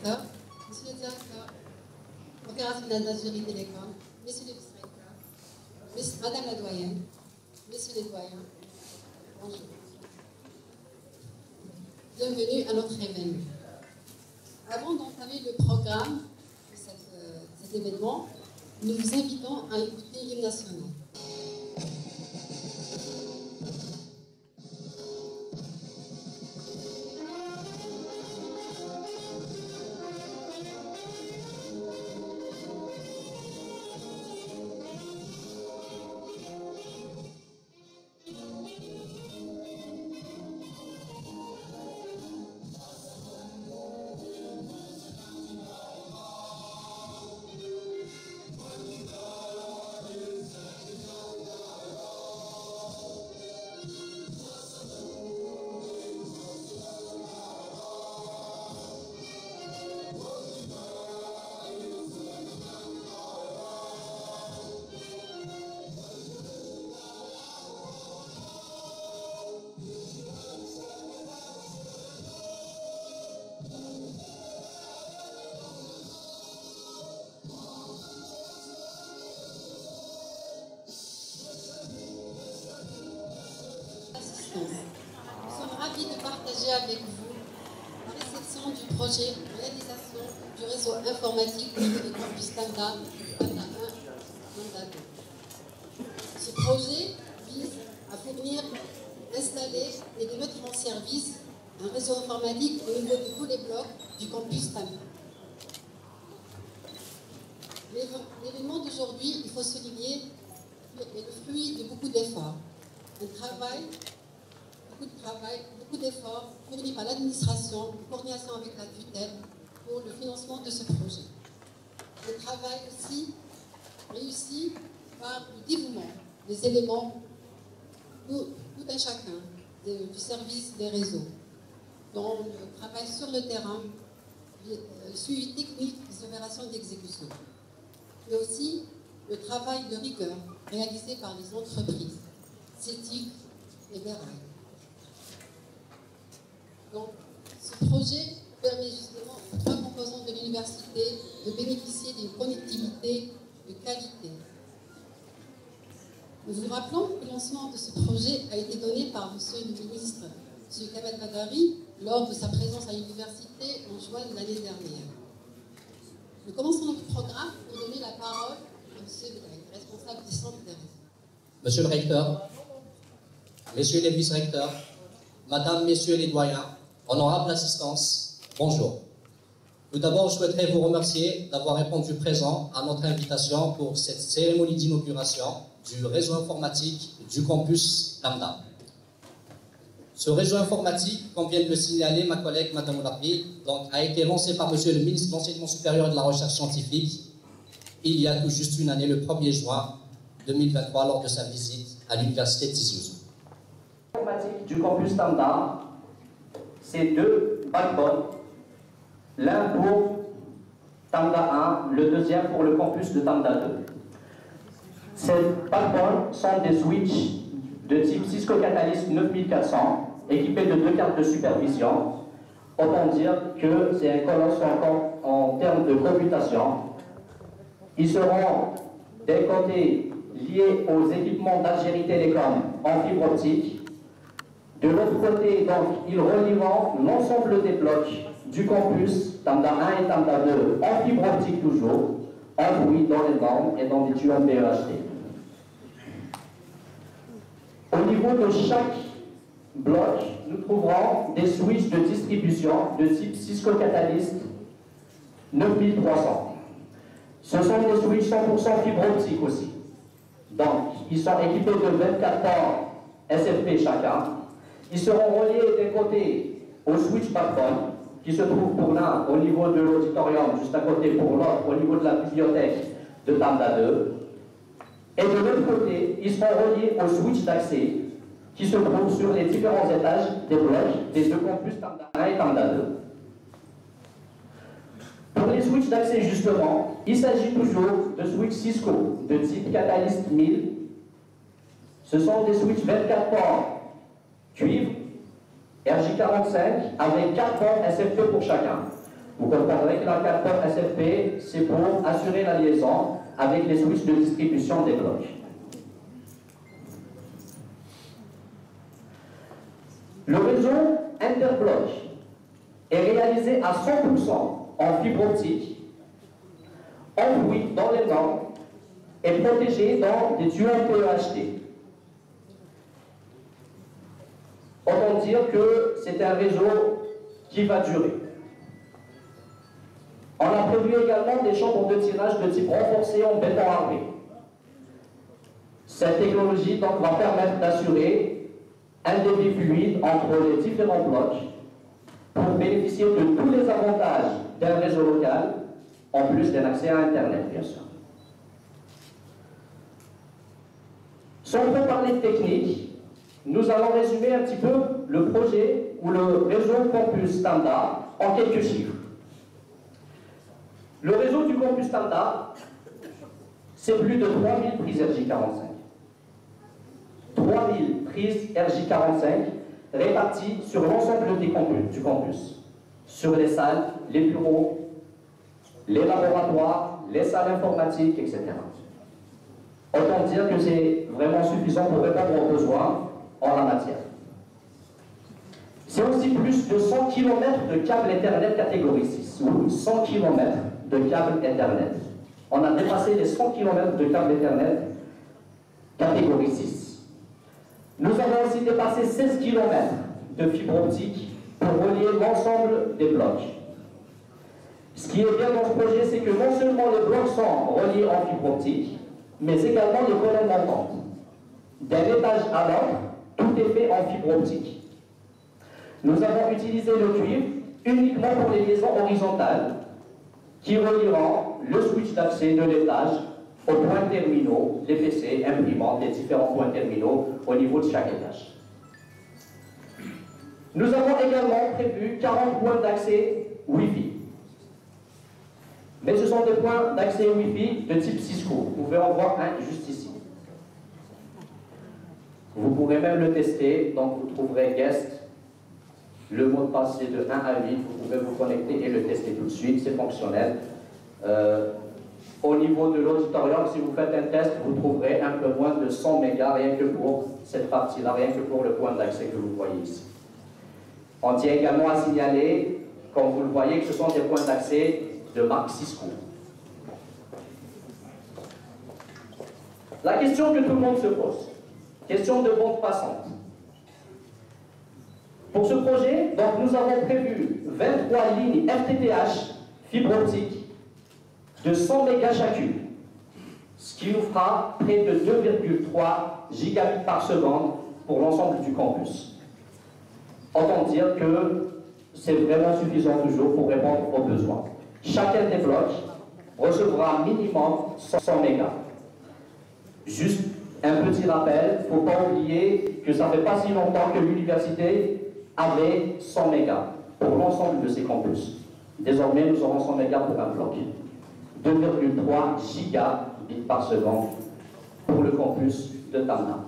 directeur, monsieur le directeur opérationnel d'Algérie Télécom, messieurs les vice-recteurs, madame la doyenne, messieurs les doyens, bonjour. Bienvenue à notre événement. Avant d'entamer le programme de cet événement, nous vous invitons à écouter l'hymne national. Nous sommes ravis de partager avec vous la réception du projet de réalisation du réseau informatique au niveau du campus Tanda 1, Tanda 2. Ce projet vise à fournir, installer et de mettre en service un réseau informatique au niveau de tous les blocs du campus Tanda. L'événement d'aujourd'hui, il faut souligner, est le fruit de beaucoup d'efforts. Beaucoup d'efforts fournis par l'administration en coordination avec la tutelle pour le financement de ce projet. Le travail aussi réussi par le dévouement des éléments, tout un chacun du service des réseaux, dont le travail sur le terrain, le suivi technique des opérations d'exécution, mais aussi le travail de rigueur réalisé par les entreprises, CETIC et Berail. Donc, ce projet permet justement aux trois composantes de l'université de bénéficier d'une connectivité de qualité. Nous vous rappelons que le lancement de ce projet a été donné par monsieur le ministre, M. Kamal Badari, lors de sa présence à l'université en juin de l'année dernière. Nous commençons notre programme pour donner la parole à monsieur le responsable du centre des réseaux. Monsieur le recteur, messieurs les vice-recteurs, madame, messieurs les doyens, honorable assistance, bonjour. Tout d'abord, je souhaiterais vous remercier d'avoir répondu présent à notre invitation pour cette cérémonie d'inauguration du réseau informatique du campus Tanda. Ce réseau informatique, comme vient de le signaler ma collègue Madame Oulapi, a été lancé par Monsieur le ministre de l'Enseignement supérieur et de la Recherche scientifique il y a tout juste une année, le 1er juin 2023, lors de sa visite à l'université de Tizi Ouzou. L'informatique du campus Tanda, c'est deux backbones, l'un pour Tanda 1, le deuxième pour le campus de Tanda 2. Ces backbones sont des switches de type Cisco Catalyst 9400, équipés de deux cartes de supervision. Autant dire que c'est un colosse en termes de computation. Ils seront d'un côté liés aux équipements d'Algérie Télécom en fibre optique. De l'autre côté, donc, ils relieront l'ensemble des blocs du campus, Tanda 1 et Tanda 2, en fibre optique toujours, enfouis dans les normes et dans des tuyaux PEHD. Au niveau de chaque bloc, nous trouverons des switches de distribution de type Cisco Catalyst 9300. Ce sont des switches 100% fibre optique aussi. Donc, ils sont équipés de 24 ports SFP chacun. Ils seront reliés d'un côté au switch backbone, qui se trouve pour l'un au niveau de l'auditorium, juste à côté pour l'autre au niveau de la bibliothèque de Tanda 2. Et de l'autre côté, ils seront reliés au switch d'accès, qui se trouve sur les différents étages des blocs des deux campus Tanda 1 et Tanda 2. Pour les switches d'accès, justement, il s'agit toujours de switches Cisco de type Catalyst 1000. Ce sont des switches 24 ports cuivre, RJ45, avec 4 ports SFP pour chacun. Vous comprendrez que la carte port SFP, c'est pour assurer la liaison avec les switches de distribution des blocs. Le réseau interbloc est réalisé à 100% en fibre optique, enfoui dans les normes et protégé dans des tuyaux PEHT. Autant dire que c'est un réseau qui va durer. On a prévu également des chambres de tirage de type renforcé en béton armé. Cette technologie donc va permettre d'assurer un débit fluide entre les différents blocs pour bénéficier de tous les avantages d'un réseau local, en plus d'un accès à Internet, bien sûr. Sans trop parler de technique, nous allons résumer un petit peu le projet ou le réseau campus standard en quelques chiffres. Le réseau du campus standard, c'est plus de 3000 prises RJ45. 3000 prises RJ45 réparties sur l'ensemble du campus, sur les salles, les bureaux, les laboratoires, les salles informatiques, etc. Autant dire que c'est vraiment suffisant pour répondre aux besoins en la matière. C'est aussi plus de 100 km de câbles Ethernet catégorie 6. Oui, 100 km de câbles Ethernet. On a dépassé les 100 km de câbles Ethernet catégorie 6. Nous avons aussi dépassé 16 km de fibre optique pour relier l'ensemble des blocs. Ce qui est bien dans ce projet, c'est que non seulement les blocs sont reliés en fibre optique, mais également les colonnes montantes. D'un étage à l'autre, tout est fait en fibre optique. Nous avons utilisé le cuivre uniquement pour les liaisons horizontales qui relieront le switch d'accès de l'étage aux points terminaux, les PC, imprimantes, les différents points terminaux au niveau de chaque étage. Nous avons également prévu 40 points d'accès Wi-Fi. Mais ce sont des points d'accès Wi-Fi de type Cisco. Vous pouvez en voir un juste ici. Vous pourrez même le tester, donc vous trouverez guest. Le mot de passe est de 1 à 8. Vous pouvez vous connecter et le tester tout de suite, c'est fonctionnel. Au niveau de l'auditorium, si vous faites un test, vous trouverez un peu moins de 100 mégas, rien que pour cette partie-là, rien que pour le point d'accès que vous voyez ici. On tient également à signaler, comme vous le voyez, que ce sont des points d'accès de marque Cisco. La question que tout le monde se pose, question de bande passante. Pour ce projet, donc, nous avons prévu 23 lignes FTTH fibre optique de 100 mégas chacune, ce qui nous fera près de 2,3 gigabits par seconde pour l'ensemble du campus. Autant dire que c'est vraiment suffisant toujours pour répondre aux besoins. Chacun des blocs recevra minimum 100 mégas. Juste un petit rappel, il ne faut pas oublier que ça ne fait pas si longtemps que l'université avait 100 mégas pour l'ensemble de ses campus. Désormais, nous aurons 100 mégas pour un bloc. 2,3 gigabits par seconde pour le campus de Tamna.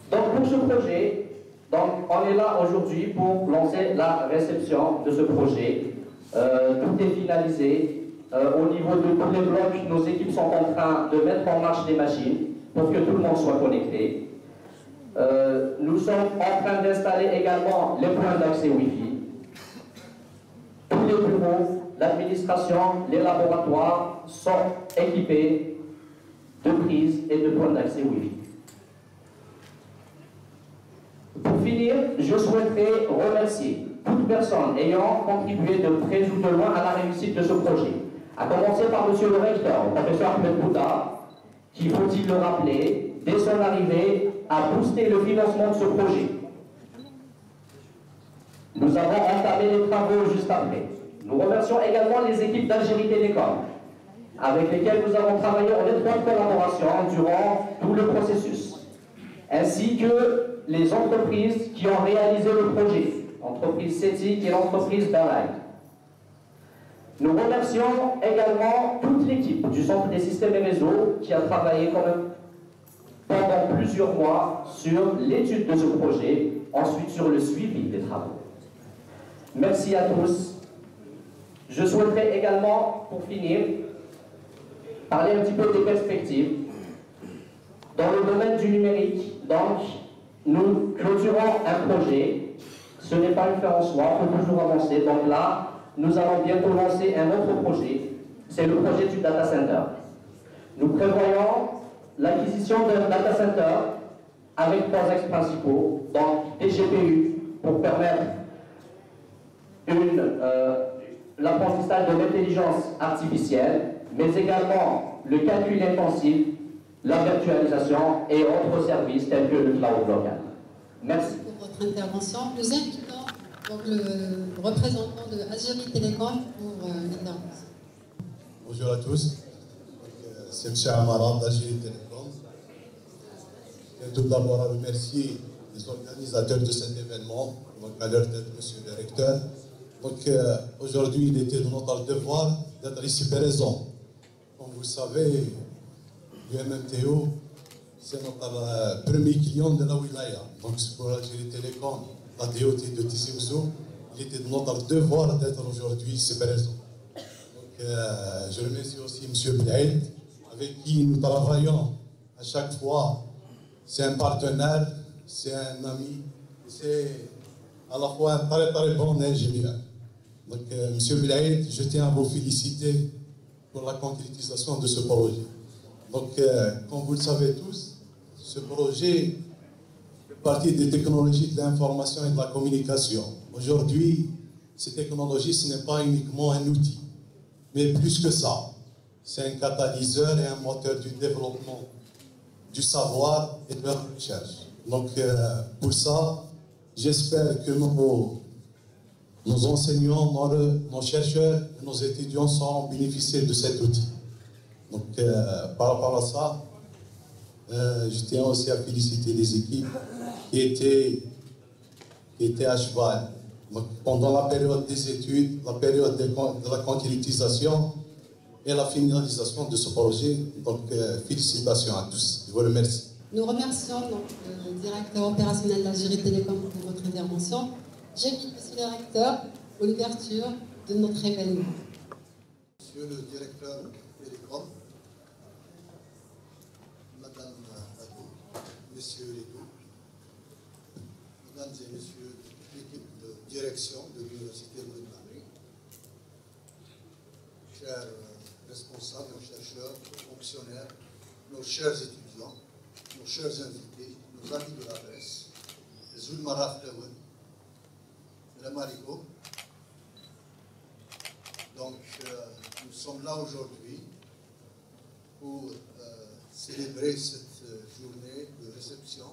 Donc pour ce projet, on est là aujourd'hui pour lancer la réception de ce projet. Tout est finalisé. Au niveau de tous les blocs, nos équipes sont en train de mettre en marche des machines pour que tout le monde soit connecté. Nous sommes en train d'installer également les points d'accès Wi-Fi. Tous les bureaux, l'administration, les laboratoires sont équipés de prises et de points d'accès Wi-Fi. Pour finir, je souhaiterais remercier toute personne ayant contribué de près ou de loin à la réussite de ce projet. À commencer par monsieur le recteur, le professeur Ahmed Bouda, qui, faut-il le rappeler, dès son arrivée, a boosté le financement de ce projet. Nous avons entamé les travaux juste après. Nous remercions également les équipes d'Algérie Télécom, avec lesquelles nous avons travaillé en étroite collaboration durant tout le processus, ainsi que les entreprises qui ont réalisé le projet, l'entreprise CETIC et l'entreprise Berlin. Nous remercions également toute l'équipe du Centre des systèmes et réseaux qui a travaillé quand même pendant plusieurs mois sur l'étude de ce projet, ensuite sur le suivi des travaux. Merci à tous. Je souhaiterais également, pour finir, parler un petit peu des perspectives. Dans le domaine du numérique, donc, nous clôturons un projet. Ce n'est pas une fin en soi, il faut toujours avancer. Donc là, nous allons bientôt lancer un autre projet. C'est le projet du data center. Nous prévoyons l'acquisition d'un data center avec 3 axes principaux. Donc, des GPU pour permettre l'apprentissage de l'intelligence artificielle, mais également le calcul intensif, la virtualisation et autres services tels que le cloud local. Merci. Pour votre intervention, nous invitons donc le représentant de Algérie Télécom pour l'intervention. Bonjour à tous, c'est M. Amaran d'Algérie Télécom. Je tiens tout d'abord à remercier les organisateurs de cet événement, donc à leur tête, M. le Recteur. Donc aujourd'hui, il était de notre devoir d'être ici présent. Comme vous le savez, l'UMMTO, c'est notre premier client de la wilaya. Donc pour Algérie Télécom, la DOT de Tizi Ouzou, il était de notre devoir d'être aujourd'hui ici présent. Donc je remercie aussi M. Blaïd, avec qui nous travaillons à chaque fois. C'est un partenaire, c'est un ami, c'est à la fois un très très bon ingénieur. Donc, M. Blaïd, je tiens à vous féliciter pour la concrétisation de ce projet. Donc, comme vous le savez tous, ce projet fait partie des technologies de l'information et de la communication. Aujourd'hui, ces technologies, ce n'est pas uniquement un outil, mais plus que ça. C'est un catalyseur et un moteur du développement du savoir et de la recherche. Donc, pour ça, j'espère que nos enseignants, nos chercheurs et nos étudiants sauront bénéficier de cet outil. Donc, par rapport à ça, je tiens aussi à féliciter les équipes qui étaient à cheval. Donc, pendant la période des études, la période de la concrétisation et la finalisation de ce projet. Donc, félicitations à tous. Je vous remercie. Nous remercions donc, le directeur opérationnel d'Algérie Télécom pour votre intervention. J'invite Monsieur le Recteur pour l'ouverture de notre événement. Monsieur le directeur Télécom, Madame Adou, Messieurs les deux, Mesdames et Messieurs l'équipe de direction de l'Université de Paris, chers responsables, nos chercheurs, nos fonctionnaires, nos chers étudiants, nos chers invités, nos amis de la presse, les Ulmaraf Lewen, Madame Mariko. Donc, nous sommes là aujourd'hui pour célébrer cette journée de réception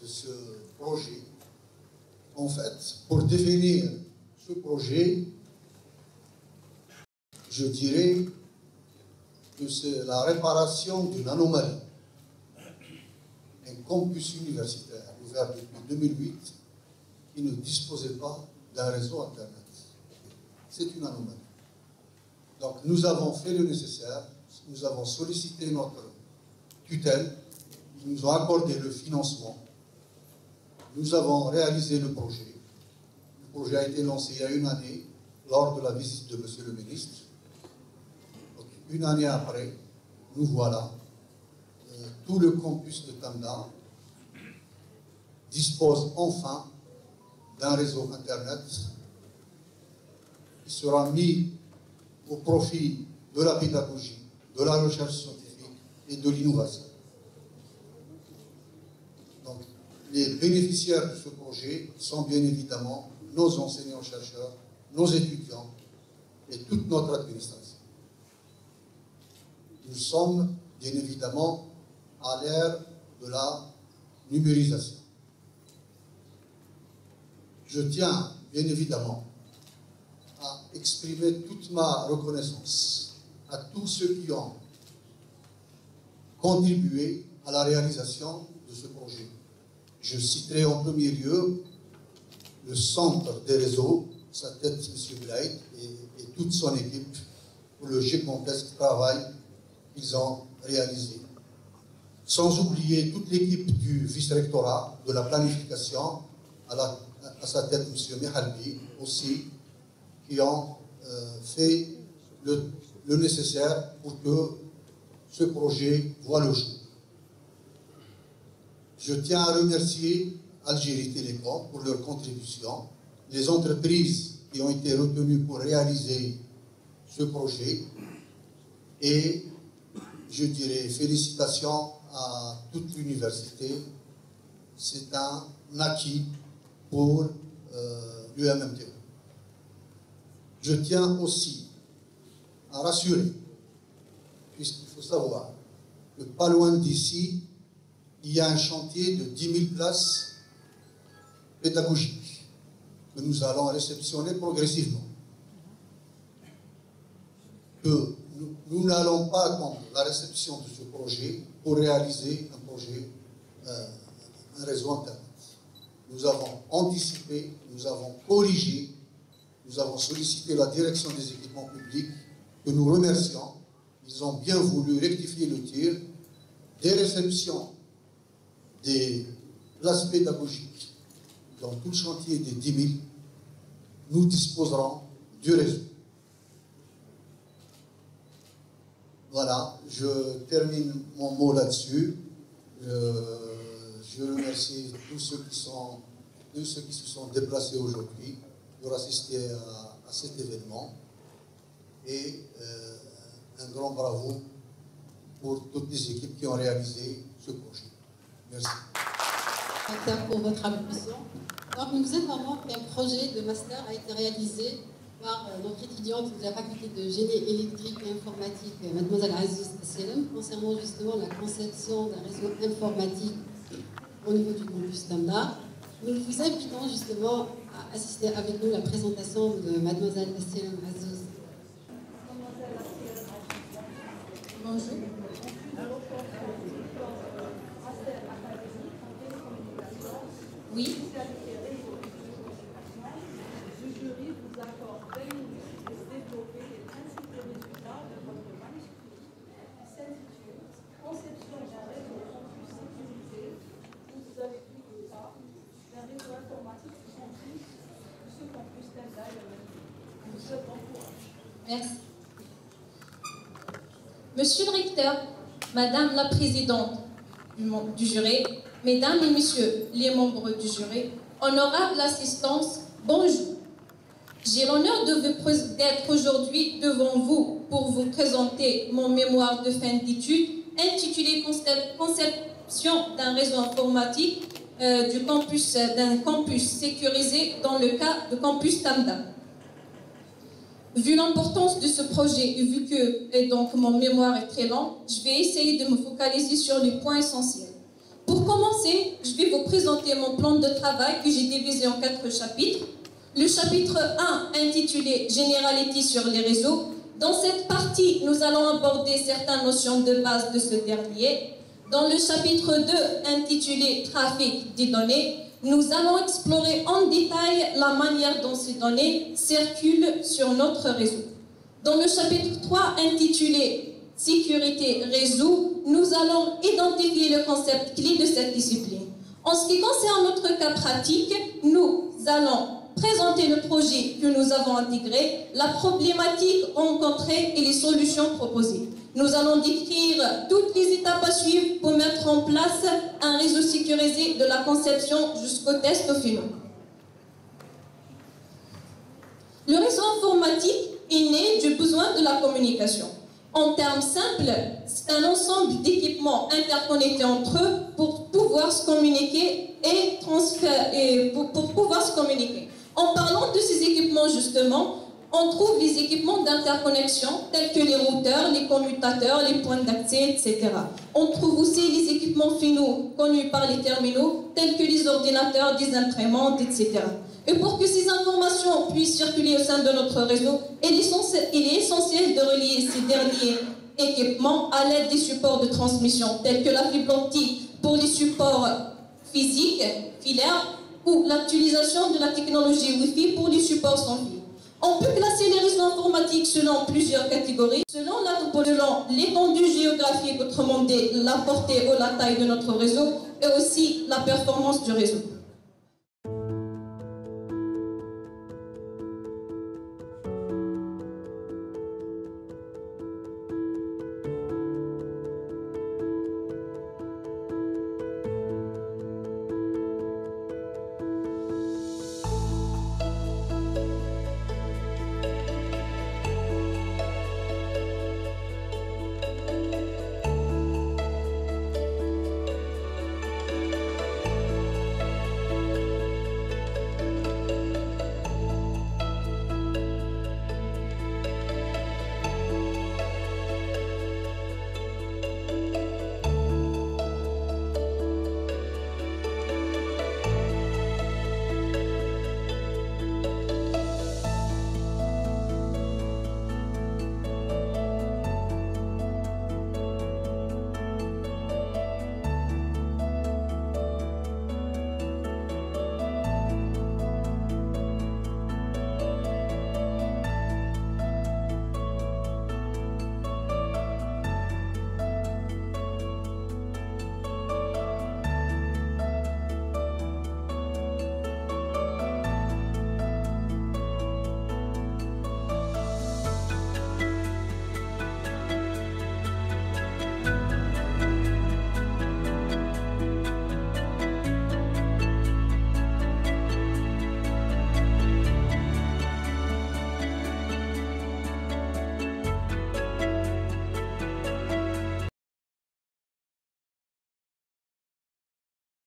de ce projet. En fait, pour définir ce projet, je dirais que c'est la réparation d'une anomalie. Un campus universitaire ouvert depuis 2008 qui ne disposait pas d'un réseau Internet. C'est une anomalie. Donc nous avons fait le nécessaire, nous avons sollicité notre tutelle, ils nous ont accordé le financement, nous avons réalisé le projet. Le projet a été lancé il y a une année lors de la visite de Monsieur le ministre. Donc, une année après, nous voilà. Tout le campus de Tamda dispose enfin d'un réseau Internet qui sera mis au profit de la pédagogie, de la recherche scientifique et de l'innovation. Donc, les bénéficiaires de ce projet sont bien évidemment nos enseignants-chercheurs, nos étudiants et toute notre administration. Nous sommes bien évidemment à l'ère de la numérisation. Je tiens bien évidemment à exprimer toute ma reconnaissance à tous ceux qui ont contribué à la réalisation de ce projet. Je citerai en premier lieu le centre des réseaux, sa tête M. Blaïd et toute son équipe pour le gigantesque travail qu'ils ont réalisé. Sans oublier toute l'équipe du vice-rectorat, de la planification à sa tête M. Mehalbi aussi, qui ont fait le nécessaire pour que ce projet voit le jour. Je tiens à remercier Algérie Télécom pour leur contribution, les entreprises qui ont été retenues pour réaliser ce projet, et je dirais félicitations à toute l'université. C'est un acquis pour l'UMMTO. Je tiens aussi à rassurer, puisqu'il faut savoir que pas loin d'ici, il y a un chantier de 10 000 places pédagogiques que nous allons réceptionner progressivement. Que nous n'allons pas attendre la réception de ce projet pour réaliser un projet, un réseau Internet. Nous avons anticipé, nous avons corrigé, nous avons sollicité la direction des équipements publics, que nous remercions. Ils ont bien voulu rectifier le tir. Des réceptions des places pédagogiques dans tout le chantier des 10 000, nous disposerons du réseau. Voilà, je termine mon mot là-dessus. Je remercie tous ceux qui se sont déplacés aujourd'hui pour assister à cet événement. Et un grand bravo pour toutes les équipes qui ont réalisé ce projet. Merci. Pour votre applaudissement. Donc, nous informons qu'un projet de master a été réalisé par notre étudiante de la faculté de génie électrique et informatique, Mademoiselle Aziz Selem, concernant justement la conception d'un réseau informatique au niveau du campus Tamda. Nous vous invitons justement à assister avec nous à la présentation de Mademoiselle Selem Aziz. Bonjour. Oui. Merci. Monsieur le recteur, Madame la présidente du jury, Mesdames et Messieurs les membres du jury, honorable assistance, bonjour. J'ai l'honneur d'être aujourd'hui devant vous pour vous présenter mon mémoire de fin d'études intitulé Conception d'un réseau informatique d'un campus sécurisé dans le cas de campus Tamda. Vu l'importance de ce projet et vu que donc, mon mémoire est très long, je vais essayer de me focaliser sur les points essentiels. Pour commencer, je vais vous présenter mon plan de travail que j'ai divisé en 4 chapitres. Le chapitre 1 intitulé « Généralité sur les réseaux ». Dans cette partie, nous allons aborder certaines notions de base de ce dernier. Dans le chapitre 2 intitulé « Trafic des données », nous allons explorer en détail la manière dont ces données circulent sur notre réseau. Dans le chapitre 3 intitulé « Sécurité réseau », nous allons identifier le concept clé de cette discipline. En ce qui concerne notre cas pratique, nous allons présenter le projet que nous avons intégré, la problématique rencontrée et les solutions proposées. Nous allons décrire toutes les étapes à suivre pour mettre en place un réseau sécurisé de la conception jusqu'au test final. Le réseau informatique est né du besoin de la communication. En termes simples, c'est un ensemble d'équipements interconnectés entre eux pour pouvoir se communiquer pour pouvoir se communiquer. En parlant de ces équipements, justement, on trouve les équipements d'interconnexion tels que les routeurs, les commutateurs, les points d'accès, etc. On trouve aussi les équipements finaux connus par les terminaux tels que les ordinateurs, des imprimantes, etc. Et pour que ces informations puissent circuler au sein de notre réseau, il est essentiel de relier ces derniers équipements à l'aide des supports de transmission tels que la fibre optique pour les supports physiques, filaires, ou l'utilisation de la technologie Wi-Fi pour les supports sans fil. On peut classer les réseaux informatiques selon plusieurs catégories, selon l'étendue géographique, autrement dit la portée ou la taille de notre réseau, et aussi la performance du réseau.